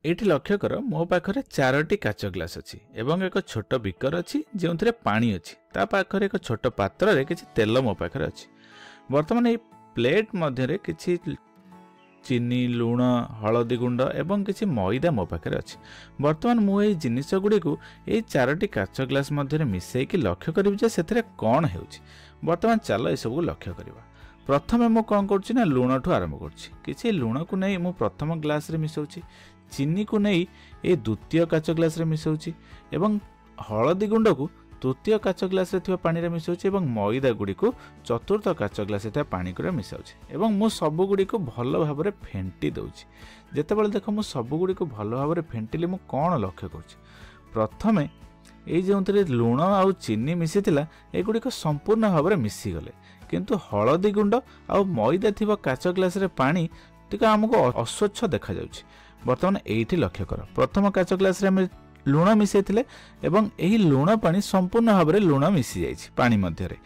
एठी लक्ष्य कर मो पाखरे 4टी काच ग्लास अछि एवं एक छोट बिकर अछि जेउथरे पानी अछि ता पाखरे एक छोट पात्र रे किछि तेल मो पाखरे अछि। वर्तमान ए प्लेट मध्य रे किछि चीनी लूण हलदी गुंड एवं किछि मैदा मो पाखरे अछि। वर्तमान मु ए जिनिस गुडी को ए 4टी काच ग्लास मध्य रे मिसै कि लक्ष्य करिब जे सेथरे कोन हेउछि। वर्तमान चलो ए सब लक्ष्य करिबा। प्रथमे मु कोन करछि ना लूण ठु आरंभ करछि। किछि लूण को नै मु प्रथम ग्लास रे मिसौछि, चीनी को नहीं ए द्वितीय काच ग्लास रे मिसौछि एवं हलदी गुंड को तृतीय काच ग्लास रे थिबा पानी रे मिसौछि एवं मैदा गुडी को चतुर्थ काच ग्लास रे थिबा पानी को मिसौछि एवं मु सब गुडी को भलो भाबरे फेंटी दउछि। जेतेबेले देखो मु सब गुडी को भलो भाबरे फेंटिले मु कोन लक्ष्य करछि। प्रथमे ए जोंतरे लूण आउ चीनी मिसिथिला ए गुडी को संपूर्ण भाबरे मिसी गले, किंतु हलदी गुंड आउ मैदा थिबा काच ग्लास रे पानी टिका हमको अस्वच्छ देखा जाउछि। वर्तमान एठी लक्ष्य कर प्रथम काच ग्लास रे हम लूण मिसै थिले एवं एही लूण पानी संपूर्ण भाव रे लूण मिसी जाइछि पानी मध्य रे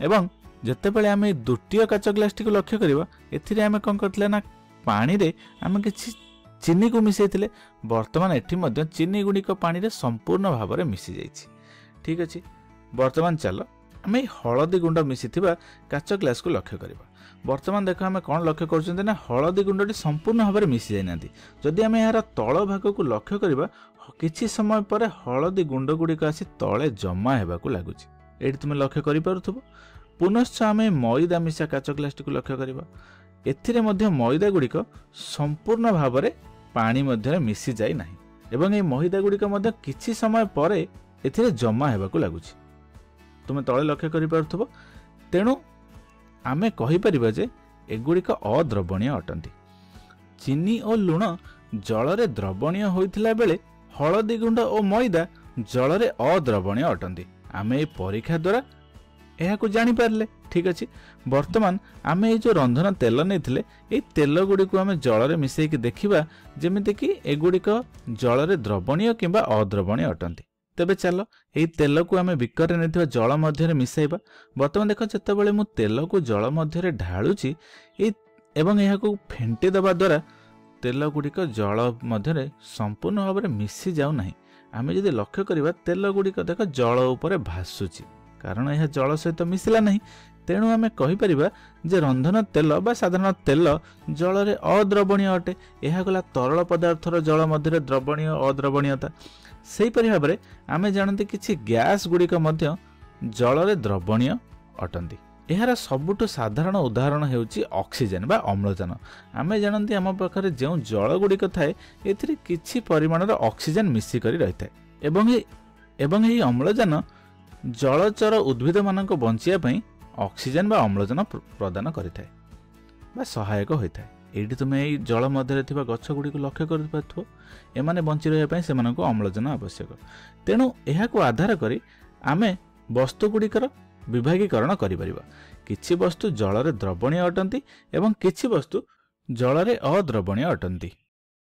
एवं जतेबेले हम द्वितीय काच ग्लास टी को लक्ष्य करिवा एथिरे हम कोन करथले ना पानी रे हम किछि चीनी को मिसै थिले। वर्तमान एठी मध्य चीनी गुडी को पानी रे संपूर्ण भाव रे मिसी जाइछि। ठीक अछि, वर्तमान चलो हम हलदी गुंड मिसिथिबा काच ग्लास को लक्ष्य करिवा। वर्तमान देख आम कौन लक्ष्य कर हलदी गुंडी संपूर्ण भाव में मिसी जाना। जदि आम यार तल भाग को लक्ष्य करवा किछि समय पर हलदी गुंड गुड़िक आसी तले जमा होगा लगुच। ये तुम लक्ष्य कर पुनश्च आम मैदा मिसा काच ग्लास टी को लक्ष्य करवा। एथिरे मध्य मैदा गुड़िक संपूर्ण भाव में पानी मध्य मिसी जाए ना एवं ये मैदा गुड़िक किछि समय पर एथिरे जमा होगा लगुच। तुम तले लक्ष्य कर तेणु आमे कहि परिबा जे एगुड़िक अद्रवणीय अटंती। चीनी और लूण जल रे द्रवणीय होइथिला बेले हलदी गुंड और मैदा जल रे अद्रवणीय अटंती। आमे ए परीक्षा द्वारा एहा को जानि पारले। ठीक अछि, वर्तमान आमे ए जो रंधन तेल नेथिले ए तेल गुडी को आमे जल रे मिसै कि देखिबा जेमिति कि एगुड़िक जल रे द्रवणीय किंबा अद्रवणीय अटंती। तेबे चलो यही तेल को आम बिकर ने जल मध्य मिसैबा। वर्तमान देख जितेबाला मु तेल को जल मध्य ढालुची एवं यह फेंटी दबा द्वारा तेल गुड़िक जल मध्य संपूर्ण भाव में मिसी जाऊ ना। आम जदि लक्ष्य करवा तेल गुड़िक देख जल उपर भासुची कारण यह जल सहित मिसला नहीं। तेणु आम कहीपर जे रंधन तेल बा साधारण तेल जल रे अद्रवणीय अटे। यह गला तरल पदार्थर जल मध्य द्रवणीय अद्रवणीयता। सेहीपरि भाव में आम जानते किछि गैस गुड़िक मध्य जल रे द्रवणीय अटंती। यार सबुठ साधारण उदाहरण हेउची ऑक्सीजन बा अम्लजान। आम जानते आम पाखरे जो जल गुड़िक थाए एथिरे किछि परिमाणर ऑक्सीजन मिसिकरी रही थाए एवं यही अम्लजान जलचर उद्भिद मानक बंचिया पई ऑक्सीजन बा अम्लजान प्रदान करिथाए बा सहायक होइथाए। एठी तुम ये जल मध्य थिबा गछ गुडी को लक्ष्य कर पाथो एमाने बंची रहिया पई सेमानको अम्लजान आवश्यक। तेणु एहा को आधार करी आमे वस्तु गुडीकर विभागीकरण करि परिबा। किछि वस्तु जल रे द्रवणीय अटंती एवं किछि वस्तु जल रे अद्रवणीय अटंती।